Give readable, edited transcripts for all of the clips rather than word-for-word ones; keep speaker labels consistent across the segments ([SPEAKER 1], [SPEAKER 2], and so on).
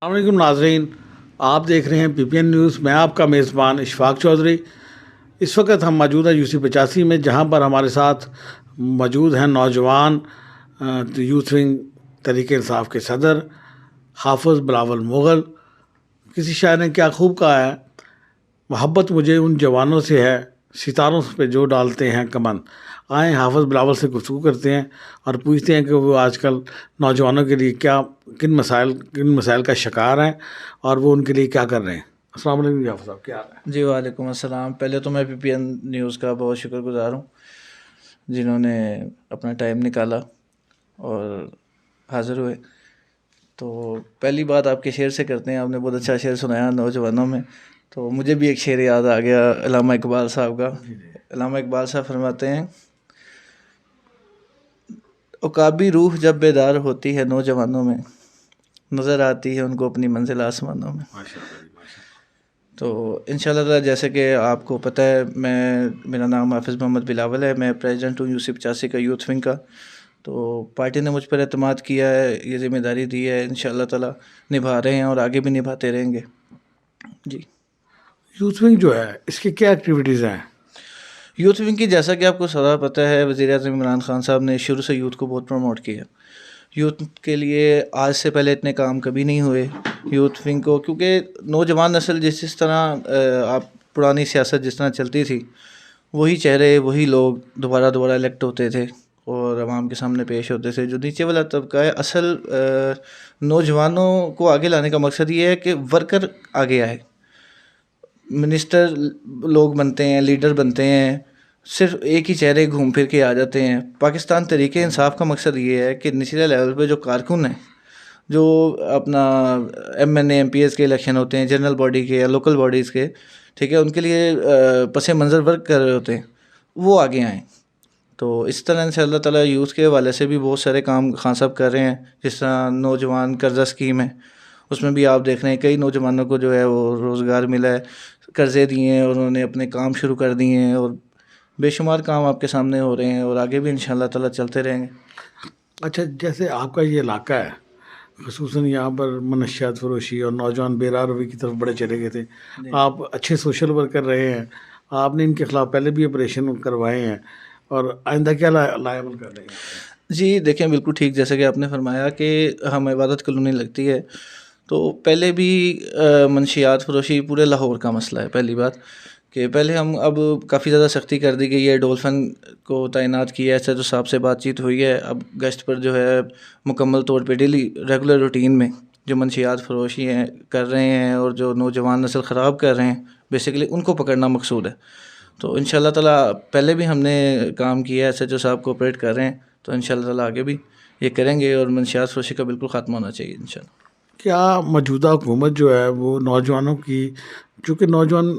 [SPEAKER 1] السلام علیکم ناظرین، آپ دیکھ رہے ہیں پی پی این نیوز. میں آپ کا میزبان اشفاق چودھری. اس وقت ہم موجود ہیں UC85 میں، جہاں پر ہمارے ساتھ موجود ہیں نوجوان یوتھ ونگ تحریک انصاف کے صدر حافظ بلاول مغل. کسی شاعر نے کیا خوب کہا ہے، محبت مجھے ان جوانوں سے ہے ستاروں پہ جو ڈالتے ہیں کمن. آئیں حافظ بلاول سے گفتگو کرتے ہیں اور پوچھتے ہیں کہ وہ آج کل نوجوانوں کے لیے کن مسائل کا شکار ہیں اور وہ ان کے لیے کیا کر رہے ہیں. السلام علیکم حافظ صاحب، کیا حال ہے؟
[SPEAKER 2] جی وعلیکم السلام. پہلے تو میں PPN نیوز کا بہت شکر گزار ہوں جنہوں نے اپنا ٹائم نکالا اور حاضر ہوئے. تو پہلی بات آپ کے شعر سے کرتے ہیں. آپ نے بہت اچھا شعر سنایا نوجوانوں میں، تو مجھے بھی ایک شعر یاد آ گیا علامہ اقبال صاحب کا. علامہ اقبال صاحب فرماتے ہیں، عقابی روح جب بیدار ہوتی ہے نوجوانوں میں، نظر آتی ہے ان کو اپنی منزل آسمانوں میں. تو انشاءاللہ تعالیٰ جیسے کہ آپ کو پتہ ہے، میرا نام حافظ محمد بلاول ہے. میں پریزیڈنٹ ہوں UC85 کا یوتھ ونگ کا. تو پارٹی نے مجھ پر اعتماد کیا ہے، یہ ذمہ داری دی ہے، انشاءاللہ تعالیٰ نبھا رہے ہیں اور آگے بھی نبھاتے رہیں گے. جی،
[SPEAKER 1] یوتھ ونگ جو ہے اس کی کیا ایکٹیویٹیز ہیں؟
[SPEAKER 2] یوتھ ونگ کی جیسا کہ آپ کو سارا پتہ ہے، وزیر اعظم عمران خان صاحب نے شروع سے یوتھ کو بہت پروموٹ کیا. یوتھ کے لیے آج سے پہلے اتنے کام کبھی نہیں ہوئے یوتھ ونگ کو، کیونکہ نوجوان نسل جس طرح آپ پرانی سیاست جس طرح چلتی تھی، وہی چہرے وہی لوگ دوبارہ الیکٹ ہوتے تھے اور عوام کے سامنے پیش ہوتے تھے. جو نیچے والا طبقہ ہے، اصل نوجوانوں کو آگے لانے کا مقصد یہ ہے کہ ورکر آگے آئے. منسٹر لوگ بنتے ہیں، لیڈر بنتے ہیں، صرف ایک ہی چہرے گھوم پھر کے آ جاتے ہیں. پاکستان تحریک انصاف کا مقصد یہ ہے کہ نچلے لیول پہ جو کارکن ہیں، جو اپنا MNA MPs کے الیکشن ہوتے ہیں، جنرل باڈی کے یا لوکل باڈیز کے، ٹھیک ہے، ان کے لیے پس منظر ورک کر رہے ہوتے ہیں، وہ آگے آئیں. تو اس طرح انشاءاللہ تعالیٰ یوتھ کے حوالے سے بھی بہت سارے کام خان صاحب کر رہے ہیں. جس طرح نوجوان قرضہ اسکیم ہے، اس میں بھی آپ دیکھ رہے ہیں کئی نوجوانوں کو جو ہے وہ روزگار ملا ہے، قرضے دیے ہیں اور انہوں نے اپنے کام شروع کر دیے ہیں، اور بے شمار کام آپ کے سامنے ہو رہے ہیں اور آگے بھی انشاءاللہ تعالیٰ چلتے رہیں گے.
[SPEAKER 1] اچھا، جیسے آپ کا یہ علاقہ ہے، خصوصاً یہاں پر منشیات فروشی اور نوجوان بے راہ روی کی طرف بڑے چلے گئے تھے. آپ اچھے سوشل ورک کر رہے ہیں، آپ نے ان کے خلاف پہلے بھی آپریشن کروائے ہیں، اور آئندہ کیا لائبل کر رہے ہیں؟
[SPEAKER 2] جی دیکھیں، بالکل ٹھیک جیسا کہ آپ نے فرمایا کہ ہم عبادت کالونی لگتی ہے، تو پہلے بھی منشیات فروشی پورے لاہور کا مسئلہ ہے. پہلی بات کہ پہلے اب کافی زیادہ سختی کر دی گئی ہے، ڈولفن کو تعینات کیا ہے. SHO صاحب سے بات چیت ہوئی ہے، اب گشت پر جو ہے مکمل طور پہ ڈیلی ریگولر روٹین میں جو منشیات فروشی ہیں کر رہے ہیں اور جو نوجوان نسل خراب کر رہے ہیں، بیسیکلی ان کو پکڑنا مقصود ہے. تو انشاءاللہ تعالیٰ پہلے بھی ہم نے کام کیا ہے، SHO صاحب کوآپریٹ کر رہے ہیں، تو انشاءاللہ تعالیٰ آگے بھی یہ کریں گے اور منشیات فروشی کا بالکل خاتمہ ہونا چاہیے انشاءاللہ.
[SPEAKER 1] کیا موجودہ حکومت جو ہے وہ نوجوانوں کی، چونکہ نوجوانوں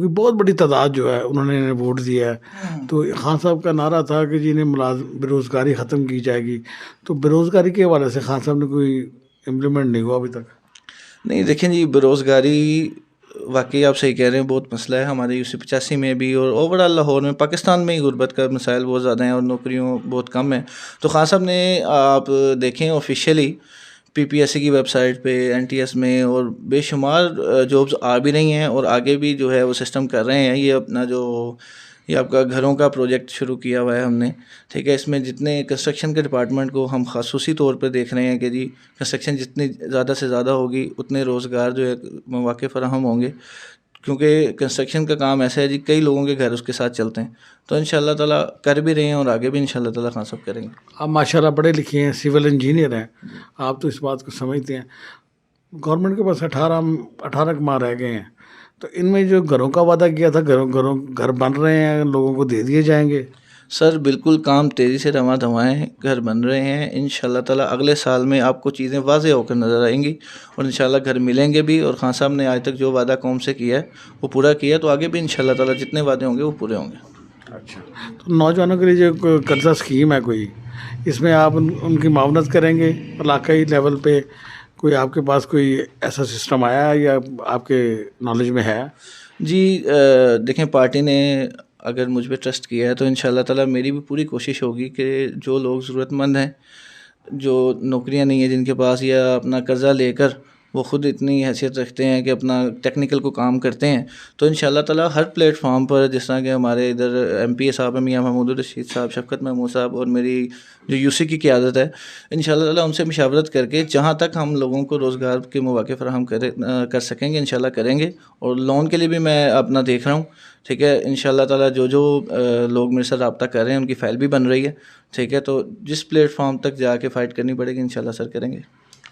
[SPEAKER 1] کی بہت بڑی تعداد جو ہے انہوں نے ووٹ دیا ہے، تو خان صاحب کا نعرہ تھا کہ جی بے روزگاری ختم کی جائے گی، تو بے روزگاری کے حوالے سے خان صاحب نے کوئی امپلیمنٹ نہیں ہوا ابھی تک؟
[SPEAKER 2] نہیں دیکھیں جی، بے روزگاری واقعی آپ صحیح کہہ رہے ہیں، بہت مسئلہ ہے ہمارے UC85 میں بھی اور اوور آل لاہور میں. پاکستان میں ہی غربت کا مسائل بہت زیادہ ہیں اور نوکریوں بہت کم ہیں. تو خان صاحب نے آپ دیکھیں آفیشیلی PPSC کی ویب سائٹ پہ، NTS میں، اور بے شمار جابز آ بھی رہی ہیں اور آگے بھی جو ہے وہ سسٹم کر رہے ہیں. یہ اپنا یہ آپ کا گھروں کا پروجیکٹ شروع کیا ہوا ہے ہم نے، ٹھیک ہے. اس میں جتنے کنسٹرکشن کے ڈپارٹمنٹ کو ہم خصوصی طور پہ دیکھ رہے ہیں کہ جی کنسٹرکشن جتنی زیادہ سے زیادہ ہوگی اتنے روزگار جو ہے مواقع فراہم ہوں گے، کیونکہ کنسٹرکشن کا کام ایسا ہے جی کئی لوگوں کے گھر اس کے ساتھ چلتے ہیں. تو انشاءاللہ تعالیٰ کر بھی رہے ہیں اور آگے بھی انشاءاللہ تعالیٰ خان صاحب کریں گے.
[SPEAKER 1] آپ ماشاءاللہ پڑھے لکھے ہیں، سول انجینئر ہیں، آپ تو اس بات کو سمجھتے ہیں. گورنمنٹ کے پاس 18 ماہ رہ گئے ہیں، تو ان میں جو گھروں کا وعدہ کیا تھا، گھر بن رہے ہیں، لوگوں کو دے دیے جائیں گے؟
[SPEAKER 2] سر بالکل کام تیزی سے رواں دھوائیں، گھر بن رہے ہیں. انشاءاللہ تعالیٰ اگلے سال میں آپ کو چیزیں واضح ہو کر نظر آئیں گی اور انشاءاللہ گھر ملیں گے بھی. اور خان صاحب نے آج تک جو وعدہ قوم سے کیا ہے وہ پورا کیا ہے، تو آگے بھی انشاءاللہ تعالیٰ جتنے وعدے ہوں گے وہ پورے ہوں گے.
[SPEAKER 1] اچھا، تو نوجوانوں کے لیے جو قرضہ اسکیم ہے کوئی، اس میں آپ ان کی معاونت کریں گے علاقائی لیول پہ؟ کوئی آپ کے پاس کوئی ایسا سسٹم آیا ہے یا آپ کے نالج میں ہے؟
[SPEAKER 2] جی دیکھیں، پارٹی نے اگر مجھ پہ ٹرسٹ کیا ہے تو انشاءاللہ تعالیٰ میری بھی پوری کوشش ہوگی کہ جو لوگ ضرورت مند ہیں، جو نوکریاں نہیں ہیں جن کے پاس، یا اپنا قرضہ لے کر وہ خود اتنی حیثیت رکھتے ہیں کہ اپنا ٹیکنیکل کو کام کرتے ہیں. تو ان شاء اللہ تعالیٰ ہر پلیٹ فارم پر, جس طرح کہ ہمارے ادھر ایم پی اے صاحب ہیں میاں محمود الرشید صاحب, شفقت محمود صاحب, اور میری جو یو سی کی قیادت ہے, ان شاء اللہ تعالیٰ ان سے مشاورت کر کے جہاں تک ہم لوگوں کو روزگار کے مواقع فراہم کر سکیں گے ان شاء اللہ کریں گے. اور لون کے لیے بھی میں اپنا دیکھ رہا ہوں, ٹھیک ہے. ان شاء اللہ تعالیٰ جو لوگ میرے ساتھ رابطہ کر رہے ہیں ان کی فائل بھی بن رہی ہے, ٹھیک ہے. تو جس پلیٹ فارم تک جا کے فائٹ کرنی پڑے گی ان شاء اللہ سر کریں گے.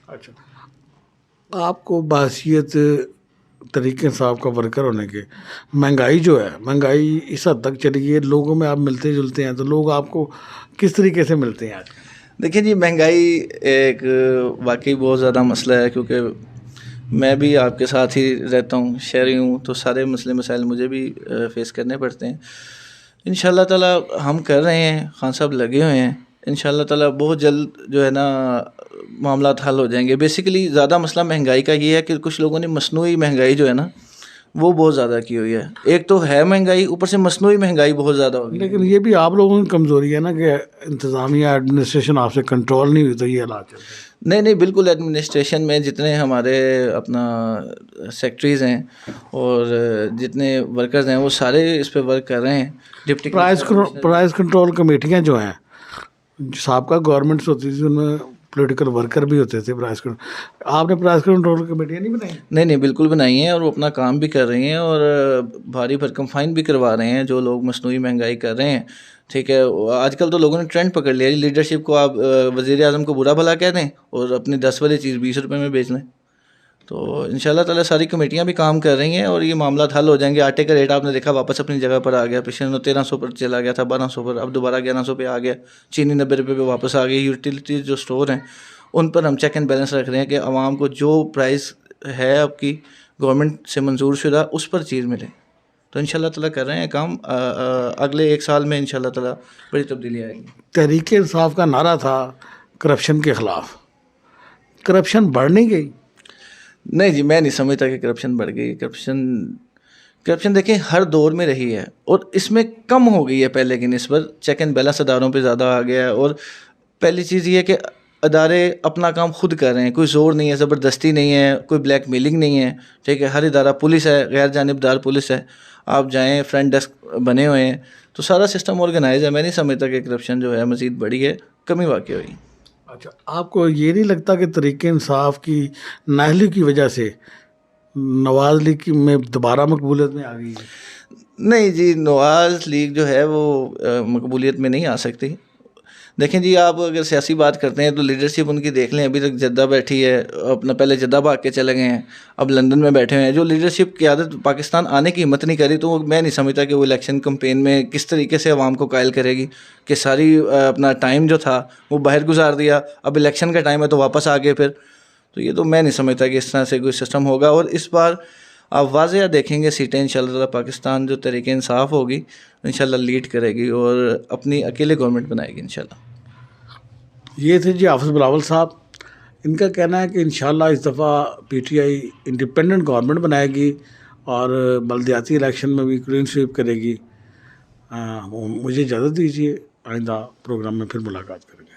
[SPEAKER 1] اچھا, آپ کو بحیثیت طریق انصاف کا ورکر ہونے کے, مہنگائی جو ہے, مہنگائی اس حد تک چلی گئی, لوگوں میں آپ ملتے جلتے ہیں تو لوگ آپ کو کس طریقے سے ملتے ہیں آج؟
[SPEAKER 2] دیکھیں جی, مہنگائی ایک واقعی بہت زیادہ مسئلہ ہے, کیونکہ میں بھی آپ کے ساتھ ہی رہتا ہوں, شہری ہوں, تو سارے مسئلے مسائل مجھے بھی فیس کرنے پڑتے ہیں. ان شاء اللہ تعالیٰ ہم کر رہے ہیں, خان صاحب لگے ہوئے ہیں. ان شاء اللہ تعالیٰ بہت جلد جو ہے نا معاملات حل ہو جائیں گے. بیسیکلی زیادہ مسئلہ مہنگائی کا یہ ہے کہ کچھ لوگوں نے مصنوعی مہنگائی جو ہے نا وہ بہت زیادہ کی ہوئی ہے. ایک تو ہے مہنگائی, اوپر سے مصنوعی مہنگائی بہت زیادہ ہوگی.
[SPEAKER 1] لیکن یہ بھی آپ لوگوں کی کمزوری ہے نا کہ انتظامیہ ایڈمنسٹریشن آپ سے کنٹرول نہیں ہوئی, تو یہ حالات چلتے ہیں.
[SPEAKER 2] نہیں, بالکل. ایڈمنسٹریشن میں جتنے ہمارے اپنا سیکٹریز ہیں اور جتنے ورکرز ہیں وہ سارے اس پہ ورک کر رہے ہیں. ڈپٹی
[SPEAKER 1] پرائز کنٹرول کمیٹیاں جو ہیں, سابقہ گورنمنٹس ہوتی تھی, ان میں پولیٹیکل ورکر بھی ہوتے تھے. آپ نے پرائز کنٹرول کمیٹیاں نہیں بنائی؟
[SPEAKER 2] نہیں, بالکل بنائی ہیں, اور وہ اپنا کام بھی کر رہی ہیں, اور بھاری بھرکم فائن بھی کروا رہے ہیں جو لوگ مصنوعی مہنگائی کر رہے ہیں, ٹھیک ہے. آج کل تو لوگوں نے ٹرینڈ پکڑ لیا, لیڈرشپ کو آپ وزیر اعظم کو برا بھلا کہہ دیں اور اپنی 10 والی چیز 20 روپے میں بیچ لیں. تو ان شاء اللہ تعالیٰ ساری کمیٹیاں بھی کام کر رہی ہیں اور یہ معاملات حل ہو جائیں گے. آٹے کا ریٹ آپ نے دیکھا واپس اپنی جگہ پر آ گیا, پچھلے 1300 پر چلا گیا تھا, 1200 پر, اب دوبارہ 1100 پہ آ گیا. چینی 90 روپے پہ واپس آ گئی. یوٹیلیٹیز جو اسٹور ہیں ان پر ہم چیک اینڈ بیلنس رکھ رہے ہیں کہ عوام کو جو پرائز ہے آپ کی گورنمنٹ سے منظور شدہ اس پر چیز ملے. تو ان شاء اللہ تعالیٰ کر رہے ہیں کام. اگلے 1 سال میں ان شاء اللہ تعالیٰ بڑی تبدیلی آئے گی.
[SPEAKER 1] تحریک انصاف کا نعرہ تھا کرپشن کے خلاف, کرپشن بڑھ نہیں گئی؟
[SPEAKER 2] نہیں جی, میں نہیں سمجھتا کہ کرپشن بڑھ گئی. کرپشن دیکھیں ہر دور میں رہی ہے, اور اس میں کم ہو گئی ہے پہلے کی نسبت. چیک اینڈ بیلنس اداروں پہ زیادہ آ گیا ہے, اور پہلی چیز یہ ہے کہ ادارے اپنا کام خود کر رہے ہیں, کوئی زور نہیں ہے, زبردستی نہیں ہے, کوئی بلیک میلنگ نہیں ہے, ٹھیک ہے. ہر ادارہ, پولیس ہے, غیر جانبدار پولیس ہے, آپ جائیں فرنٹ ڈیسک بنے ہوئے ہیں, تو سارا سسٹم آرگنائز ہے. میں نہیں سمجھتا کہ کرپشن جو ہے مزید بڑھی ہے, کمی واقع ہوئی.
[SPEAKER 1] اچھا, آپ کو یہ نہیں لگتا کہ طریق انصاف کی نااہلی کی وجہ سے نواز لیگ میں دوبارہ مقبولیت میں آ گئی ہے؟
[SPEAKER 2] نہیں جی, نواز لیگ جو ہے وہ مقبولیت میں نہیں آ سکتی. دیکھیں جی, آپ اگر سیاسی بات کرتے ہیں تو لیڈرشپ ان کی دیکھ لیں. ابھی تک جدہ بیٹھی ہے, اپنا پہلے جدہ بھاگ کے چلے گئے ہیں, اب لندن میں بیٹھے ہوئے ہیں. جو لیڈرشپ کی عادت پاکستان آنے کی ہمت نہیں کری, تو میں نہیں سمجھتا کہ وہ الیکشن کمپین میں کس طریقے سے عوام کو قائل کرے گی کہ ساری اپنا ٹائم جو تھا وہ باہر گزار دیا, اب الیکشن کا ٹائم ہے تو واپس آ گئے پھر. تو یہ تو میں نہیں سمجھتا کہ اس طرح سے کوئی سسٹم ہوگا. اور اس بار آپ واضح دیکھیں گے سیٹیں انشاءاللہ تعالیٰ پاکستان جو طریق انصاف ہوگی انشاءاللہ لیڈ کرے گی اور اپنی اکیلے گورنمنٹ بنائے گی انشاءاللہ.
[SPEAKER 1] یہ تھے جی حافظ بلاول صاحب. ان کا کہنا ہے کہ انشاءاللہ اس دفعہ P T I independent government بنائے گی اور بلدیاتی الیکشن میں بھی کلین سویپ کرے گی. مجھے اجازت دیجیے, آئندہ پروگرام میں پھر ملاقات کریں گے.